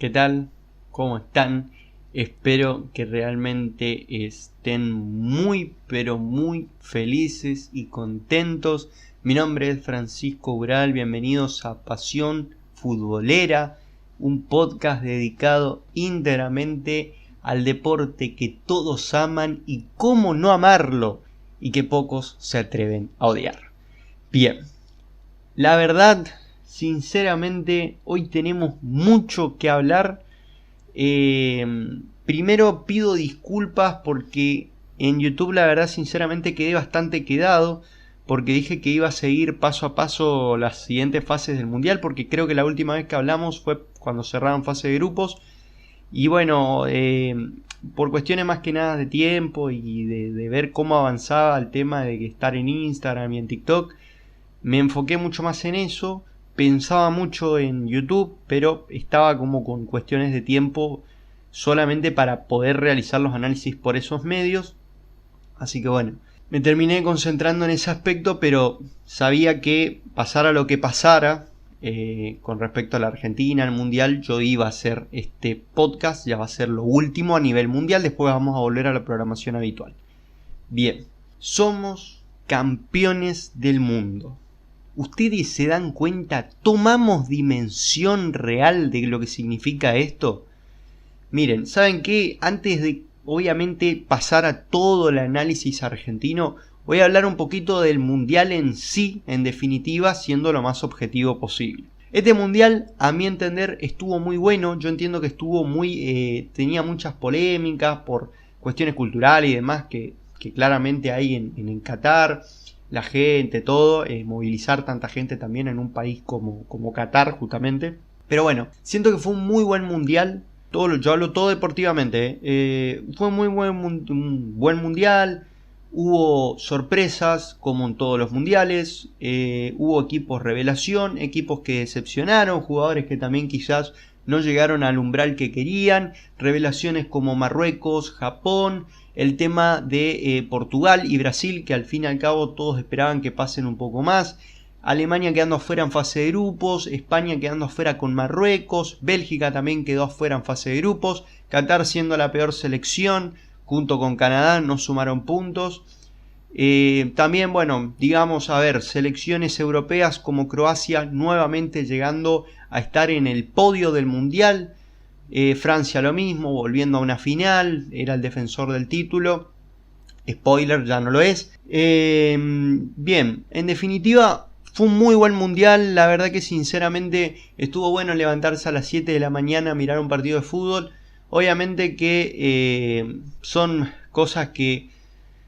¿Qué tal? ¿Cómo están? Espero que realmente estén muy, pero muy felices y contentos. Mi nombre es Francisco Ural, bienvenidos a Pasión Futbolera, un podcast dedicado íntegramente al deporte que todos aman y cómo no amarlo y que pocos se atreven a odiar. Bien, la verdad, sinceramente, hoy tenemos mucho que hablar. Primero pido disculpas porque en YouTube la verdad sinceramente quedé bastante quedado, porque dije que iba a seguir paso a paso las siguientes fases del Mundial, porque creo que la última vez que hablamos fue cuando cerraron fase de grupos. Y bueno, por cuestiones más que nada de tiempo y de ver cómo avanzaba el tema de estar en Instagram y en TikTok, me enfoqué mucho más en eso. Pensaba mucho en YouTube, pero estaba como con cuestiones de tiempo solamente para poder realizar los análisis por esos medios. Así que bueno, me terminé concentrando en ese aspecto, pero sabía que pasara lo que pasara con respecto a la Argentina, al Mundial, yo iba a hacer este podcast, ya va a ser lo último a nivel mundial, después vamos a volver a la programación habitual. Bien, somos campeones del mundo. ¿Ustedes se dan cuenta? ¿Tomamos dimensión real de lo que significa esto? Miren, ¿saben qué? Antes de, obviamente, pasar a todo el análisis argentino, voy a hablar un poquito del Mundial en sí, en definitiva, siendo lo más objetivo posible. Este Mundial, a mi entender, estuvo muy bueno. Yo entiendo que estuvo tenía muchas polémicas por cuestiones culturales y demás que claramente hay en Qatar. La gente, todo, movilizar tanta gente también en un país como Qatar, justamente. Pero bueno, siento que fue un muy buen mundial. Yo hablo todo deportivamente. Fue un buen mundial. Hubo sorpresas, como en todos los mundiales. Hubo equipos revelación, equipos que decepcionaron, jugadores que también quizás no llegaron al umbral que querían. Revelaciones como Marruecos, Japón. El tema de Portugal y Brasil, que al fin y al cabo todos esperaban que pasen un poco más. Alemania quedando afuera en fase de grupos. España quedando afuera con Marruecos. Bélgica también quedó afuera en fase de grupos. Qatar siendo la peor selección. Junto con Canadá no sumaron puntos. También, bueno, digamos, selecciones europeas como Croacia nuevamente llegando a estar en el podio del Mundial. Francia lo mismo, volviendo a una final, era el defensor del título. Spoiler, ya no lo es. Bien, en definitiva, fue un muy buen mundial. La verdad que sinceramente estuvo bueno levantarse a las 7 de la mañana a mirar un partido de fútbol. Obviamente que son cosas que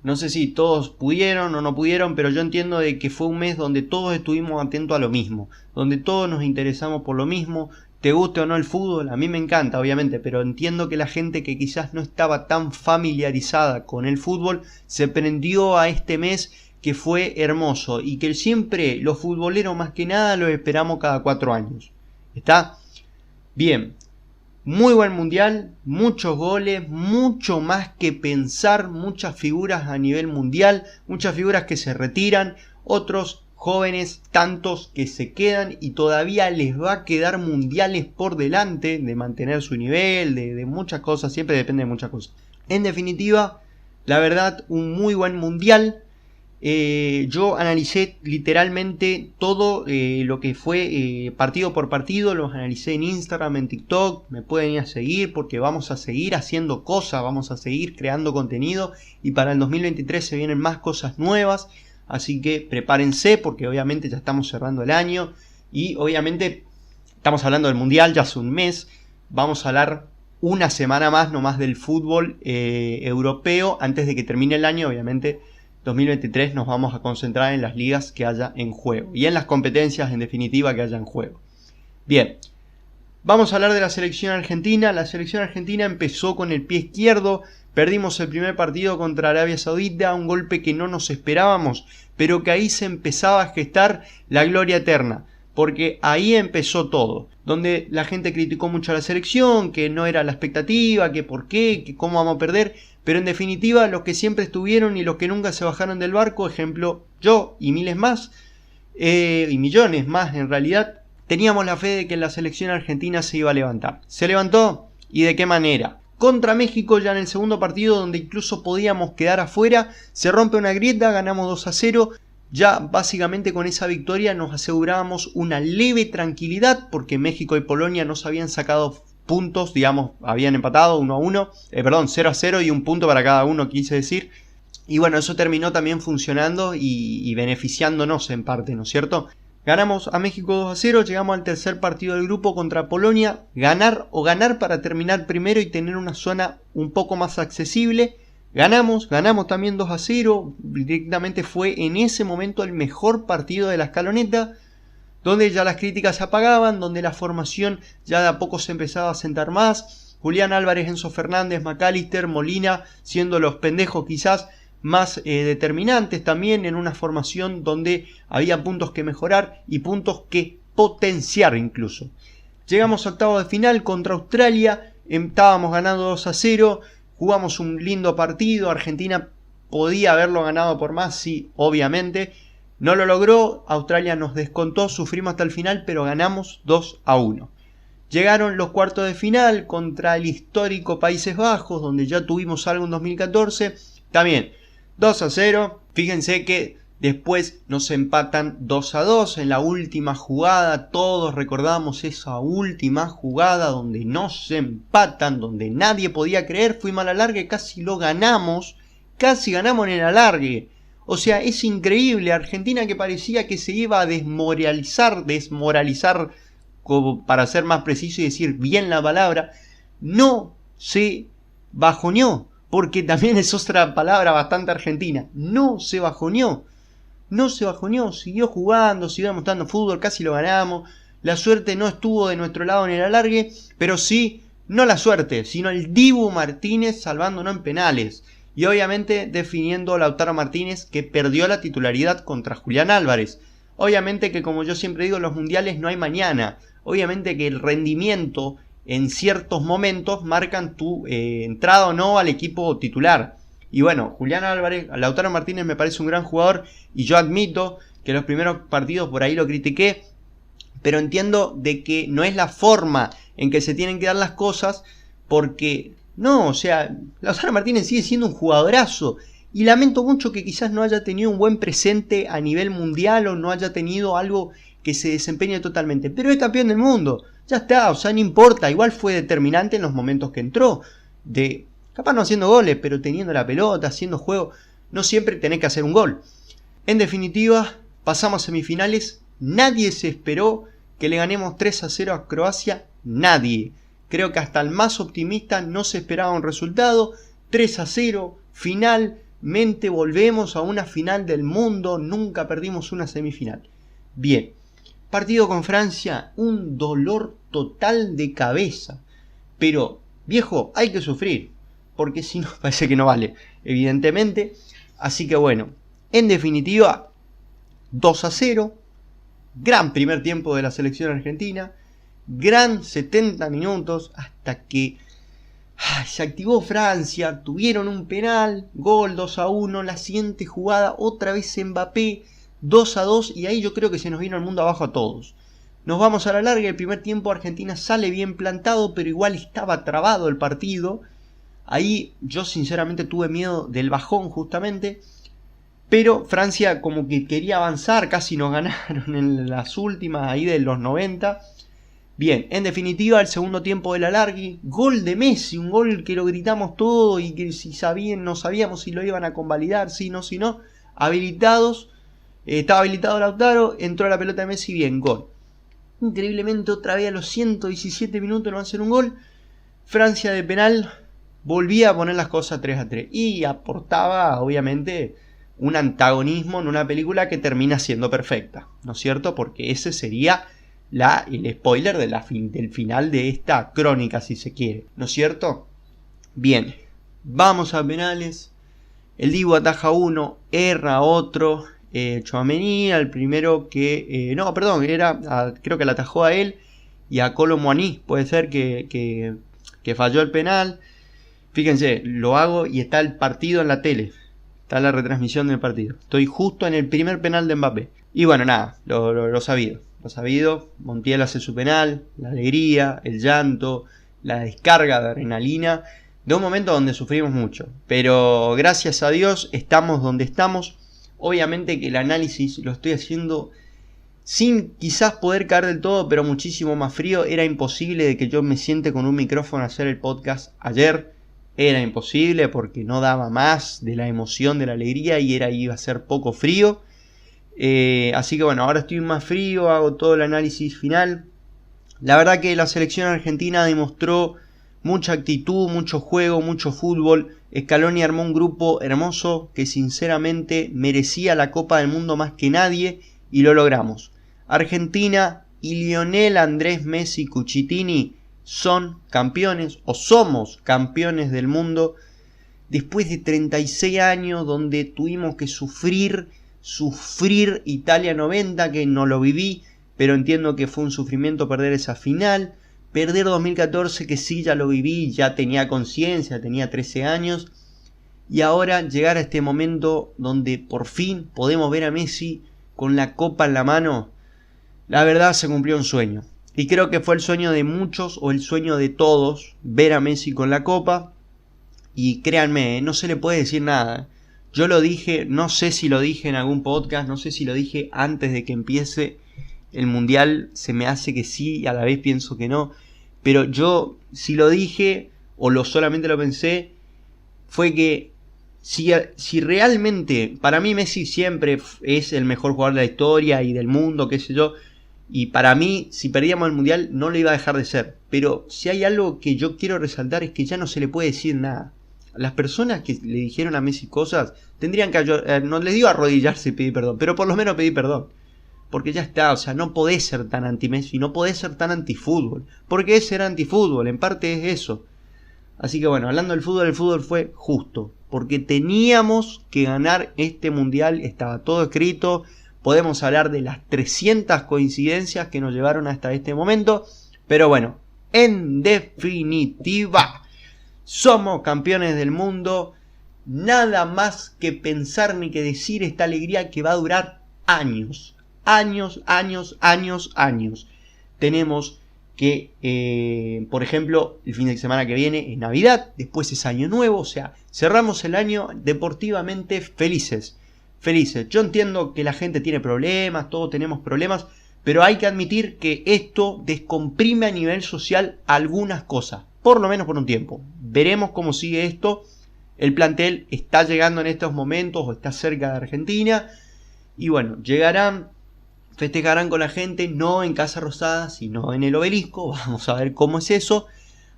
no sé si todos pudieron o no pudieron, pero yo entiendo de que fue un mes donde todos estuvimos atentos a lo mismo, donde todos nos interesamos por lo mismo. Te guste o no el fútbol, a mí me encanta obviamente, pero entiendo que la gente que quizás no estaba tan familiarizada con el fútbol se prendió a este mes que fue hermoso y que siempre los futboleros más que nada los esperamos cada 4 años. ¿Está? Bien, muy buen mundial, muchos goles, mucho más que pensar, muchas figuras a nivel mundial, muchas figuras que se retiran, otros jóvenes, tantos que se quedan y todavía les va a quedar mundiales por delante de mantener su nivel, de muchas cosas, siempre depende de muchas cosas. En definitiva, la verdad, un muy buen mundial. Yo analicé literalmente todo lo que fue partido por partido, los analicé en Instagram, en TikTok, me pueden ir a seguir porque vamos a seguir haciendo cosas, vamos a seguir creando contenido y para el 2023 se vienen más cosas nuevas. Así que prepárense porque obviamente ya estamos cerrando el año y obviamente estamos hablando del Mundial, ya hace un mes. Vamos a hablar una semana más nomás del fútbol europeo antes de que termine el año. Obviamente 2023 nos vamos a concentrar en las ligas que haya en juego y en las competencias en definitiva que haya en juego. Bien, vamos a hablar de la selección argentina. La selección argentina empezó con el pie izquierdo. Perdimos el primer partido contra Arabia Saudita, un golpe que no nos esperábamos, pero que ahí se empezaba a gestar la gloria eterna, porque ahí empezó todo, donde la gente criticó mucho a la selección, que no era la expectativa, que por qué, que cómo vamos a perder, pero en definitiva los que siempre estuvieron y los que nunca se bajaron del barco, ejemplo yo y miles más, y millones más en realidad, teníamos la fe de que la selección argentina se iba a levantar. ¿Se levantó? ¿Y de qué manera? Contra México, ya en el segundo partido, donde incluso podíamos quedar afuera, se rompe una grieta, ganamos 2-0. Ya básicamente con esa victoria nos asegurábamos una leve tranquilidad, porque México y Polonia no se habían sacado puntos, digamos, habían empatado 0-0 y un punto para cada uno, quise decir. Y bueno, eso terminó también funcionando y beneficiándonos en parte, ¿no es cierto? Ganamos a México 2-0, llegamos al tercer partido del grupo contra Polonia. Ganar para terminar primero y tener una zona un poco más accesible. Ganamos también 2-0. Directamente fue en ese momento el mejor partido de la escaloneta, donde ya las críticas se apagaban, donde la formación ya de a poco se empezaba a sentar más. Julián Álvarez, Enzo Fernández, McAllister, Molina, siendo los pendejos quizás más determinantes también en una formación donde había puntos que mejorar y puntos que potenciar incluso. Llegamos a octavos de final contra Australia, estábamos ganando 2-0, jugamos un lindo partido, Argentina podía haberlo ganado por más, sí, obviamente, no lo logró, Australia nos descontó, sufrimos hasta el final, pero ganamos 2-1. Llegaron los cuartos de final contra el histórico Países Bajos, donde ya tuvimos algo en 2014, también 2-0, fíjense que después nos empatan 2-2 en la última jugada, todos recordamos esa última jugada donde nos empatan, donde nadie podía creer, fuimos al alargue, casi ganamos en el alargue. O sea, es increíble, Argentina que parecía que se iba a desmoralizar, como para ser más preciso y decir bien la palabra, no se bajoneó. Porque también es otra palabra bastante argentina. No se bajoneó. Siguió jugando, siguió demostrando fútbol, casi lo ganamos. La suerte no estuvo de nuestro lado en el alargue, pero sí, no la suerte, sino el Dibu Martínez salvándonos en penales. Y obviamente definiendo a Lautaro Martínez, que perdió la titularidad contra Julián Álvarez. Obviamente que, como yo siempre digo, en los mundiales no hay mañana. Obviamente que el rendimiento en ciertos momentos marcan tu entrada o no al equipo titular. Y bueno, Julián Álvarez, Lautaro Martínez me parece un gran jugador y yo admito que los primeros partidos por ahí lo critiqué, pero entiendo de que no es la forma en que se tienen que dar las cosas, porque no, o sea, Lautaro Martínez sigue siendo un jugadorazo y lamento mucho que quizás no haya tenido un buen presente a nivel mundial o no haya tenido algo que se desempeñe totalmente, pero es campeón del mundo. Ya está, o sea, no importa, igual fue determinante en los momentos que entró, capaz no haciendo goles, pero teniendo la pelota, haciendo juego, no siempre tenés que hacer un gol. En definitiva, pasamos a semifinales, nadie se esperó que le ganemos 3-0 a Croacia, nadie. Creo que hasta el más optimista no se esperaba un resultado, 3-0, finalmente volvemos a una final del mundo, nunca perdimos una semifinal. Bien. Partido con Francia, un dolor total de cabeza. Pero, viejo, hay que sufrir. Porque si no, parece que no vale, evidentemente. Así que bueno, en definitiva, 2-0. Gran primer tiempo de la selección argentina. Gran 70 minutos hasta que se activó Francia. Tuvieron un penal, gol 2-1. La siguiente jugada, otra vez Mbappé. 2-2 y ahí yo creo que se nos vino el mundo abajo a todos. Nos vamos a la larga, el primer tiempo Argentina sale bien plantado, pero igual estaba trabado el partido. Ahí yo sinceramente tuve miedo del bajón justamente, pero Francia como que quería avanzar, casi nos ganaron en las últimas ahí de los 90. Bien, en definitiva el segundo tiempo del alargue, gol de Messi, un gol que lo gritamos todo y que si sabían, no sabíamos si lo iban a convalidar, si no, habilitados. Estaba habilitado Lautaro, entró la pelota de Messi, bien, gol. Increíblemente otra vez a los 117 minutos nos hacen un gol. Francia de penal volvía a poner las cosas 3-3 y aportaba obviamente un antagonismo en una película que termina siendo perfecta, ¿no es cierto? Porque ese sería el spoiler del final de esta crónica, si se quiere, ¿no es cierto? Bien, vamos a penales. El Dibu ataja uno, erra otro. Tchouaméni, al primero que... creo que le atajó a él y a Kolo Muani. Puede ser que falló el penal. Fíjense, lo hago y está el partido en la tele. Está la retransmisión del partido. Estoy justo en el primer penal de Mbappé. Y bueno, nada, lo sabido. lo sabido, Montiel hace su penal, la alegría, el llanto, la descarga de adrenalina, de un momento donde sufrimos mucho. Pero gracias a Dios estamos donde estamos. Obviamente que el análisis lo estoy haciendo sin quizás poder caer del todo, pero muchísimo más frío. Era imposible de que yo me siente con un micrófono a hacer el podcast ayer. Era imposible porque no daba más de la emoción, de la alegría, y iba a ser poco frío. Así que bueno, ahora estoy más frío, hago todo el análisis final. La verdad que la selección argentina demostró mucha actitud, mucho juego, mucho fútbol. Scaloni armó un grupo hermoso que sinceramente merecía la Copa del Mundo más que nadie, y lo logramos. Argentina y Lionel Andrés Messi Cucitini son campeones, o somos campeones del mundo, después de 36 años donde tuvimos que sufrir Italia 90, que no lo viví, pero entiendo que fue un sufrimiento perder esa final, perder 2014, que sí ya lo viví, ya tenía conciencia, tenía 13 años, y ahora llegar a este momento donde por fin podemos ver a Messi con la copa en la mano. La verdad se cumplió un sueño, y creo que fue el sueño de muchos, o el sueño de todos, ver a Messi con la copa. Y créanme, no se le puede decir nada. Yo lo dije, no sé si lo dije en algún podcast, no sé si lo dije antes de que empiece el Mundial, se me hace que sí y a la vez pienso que no. Pero yo, si lo dije, o solamente lo pensé, fue que si realmente, para mí Messi siempre es el mejor jugador de la historia y del mundo, qué sé yo, y para mí, si perdíamos el Mundial, no lo iba a dejar de ser. Pero si hay algo que yo quiero resaltar, es que ya no se le puede decir nada. Las personas que le dijeron a Messi cosas tendrían que, no les digo arrodillarse y pedir perdón, pero por lo menos pedir perdón. Porque ya está, o sea, no podés ser tan anti-Messi, no podés ser tan anti-fútbol. Porque es ser anti-fútbol, en parte es eso. Así que bueno, hablando del fútbol fue justo. Porque teníamos que ganar este Mundial, estaba todo escrito. Podemos hablar de las 300 coincidencias que nos llevaron hasta este momento. Pero bueno, en definitiva, somos campeones del mundo. Nada más que pensar ni que decir esta alegría que va a durar años. Años. Tenemos que, por ejemplo, el fin de semana que viene es Navidad, después es Año Nuevo, o sea, cerramos el año deportivamente felices. Yo entiendo que la gente tiene problemas, todos tenemos problemas, pero hay que admitir que esto descomprime a nivel social algunas cosas, por lo menos por un tiempo. Veremos cómo sigue esto. El plantel está llegando en estos momentos, o está cerca de Argentina, y bueno, llegarán, festejarán con la gente, no en Casa Rosada, sino en el Obelisco. Vamos a ver cómo es eso.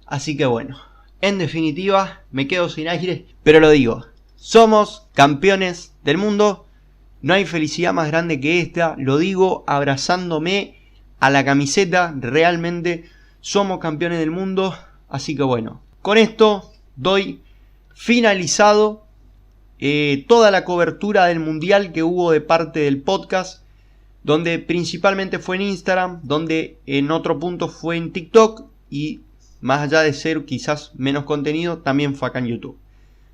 Así que bueno, en definitiva, me quedo sin aire, pero lo digo, somos campeones del mundo. No hay felicidad más grande que esta. Lo digo abrazándome a la camiseta. Realmente somos campeones del mundo. Así que bueno, con esto doy finalizado toda la cobertura del Mundial que hubo de parte del podcast, donde principalmente fue en Instagram, donde en otro punto fue en TikTok, y más allá de ser quizás menos contenido, también fue acá en YouTube.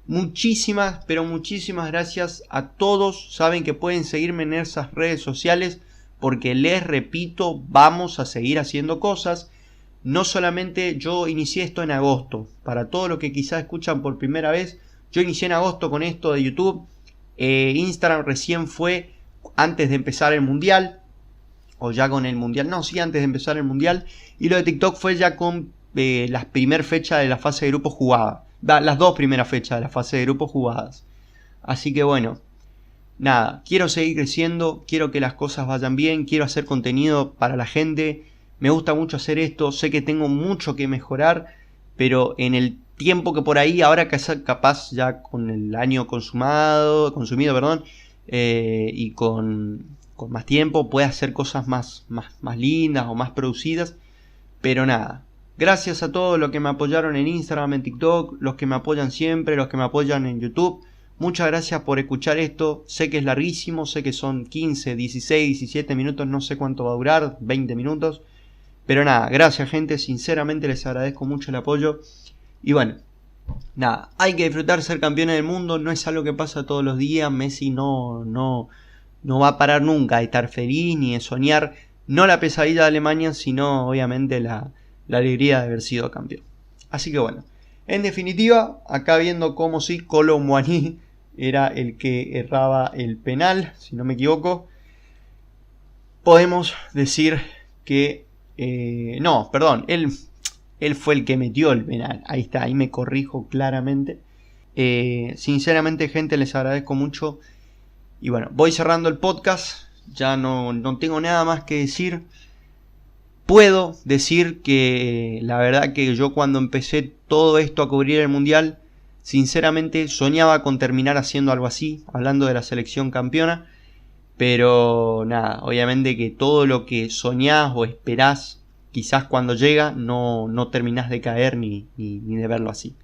Muchísimas, pero muchísimas gracias a todos. Saben que pueden seguirme en esas redes sociales, porque les repito, vamos a seguir haciendo cosas. No solamente yo inicié esto en agosto. Para todos los que quizás escuchan por primera vez, yo inicié en agosto con esto de YouTube. Instagram recién fue antes de empezar el Mundial, o ya con el Mundial, no, sí, antes de empezar el Mundial. Y lo de TikTok fue ya con las primeras fechas de la fase de grupos jugadas, las dos primeras fechas de la fase de grupos jugadas. Así que bueno, nada, quiero seguir creciendo, quiero que las cosas vayan bien, quiero hacer contenido para la gente. Me gusta mucho hacer esto, sé que tengo mucho que mejorar, pero en el tiempo que por ahí, ahora que capaz ya con el año consumido, y con más tiempo, puede hacer cosas más lindas o más producidas. Pero nada, gracias a todos los que me apoyaron en Instagram, en TikTok, los que me apoyan siempre, los que me apoyan en YouTube. Muchas gracias por escuchar esto. Sé que es larguísimo, sé que son 15, 16, 17 minutos, no sé cuánto va a durar, 20 minutos. Pero nada, gracias gente, sinceramente les agradezco mucho el apoyo. Y bueno, nada, hay que disfrutar ser campeones del mundo, no es algo que pasa todos los días. Messi no va a parar nunca de estar feliz ni de soñar no la pesadilla de Alemania, sino obviamente la alegría de haber sido campeón. Así que bueno, en definitiva, acá viendo cómo sí, Kolo Muani era el que erraba el penal, si no me equivoco, podemos decir que... no, perdón, él fue el que metió el penal. Ahí está, ahí me corrijo claramente. Sinceramente, gente, les agradezco mucho. Y bueno, voy cerrando el podcast. Ya no tengo nada más que decir. Puedo decir que la verdad que yo cuando empecé todo esto a cubrir el Mundial, sinceramente soñaba con terminar haciendo algo así, hablando de la selección campeona. Pero nada, obviamente que todo lo que soñás o esperás, quizás cuando llega, no terminás de caer ni de verlo así.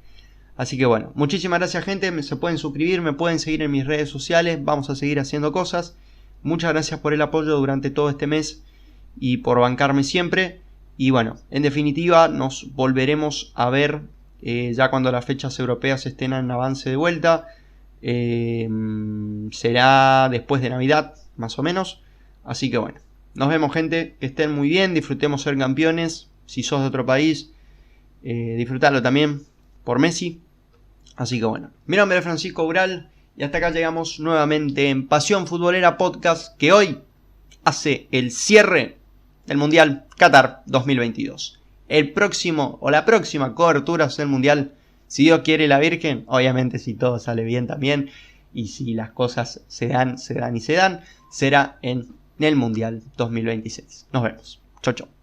Así que bueno, muchísimas gracias, gente. Se pueden suscribir, me pueden seguir en mis redes sociales. Vamos a seguir haciendo cosas. Muchas gracias por el apoyo durante todo este mes y por bancarme siempre. Y bueno, en definitiva nos volveremos a ver ya cuando las fechas europeas estén en avance de vuelta. Será después de Navidad, más o menos. Así que bueno, nos vemos, gente. Que estén muy bien, disfrutemos ser campeones. Si sos de otro país, disfrutarlo también por Messi. Así que bueno, mi nombre es Francisco Ural y hasta acá llegamos nuevamente en Pasión Futbolera Podcast, que hoy hace el cierre del Mundial Qatar 2022. El próximo o la próxima cobertura del Mundial, si Dios quiere y la Virgen, obviamente si todo sale bien también, y si las cosas se dan, será en el Mundial 2026. Nos vemos. Chau, chau.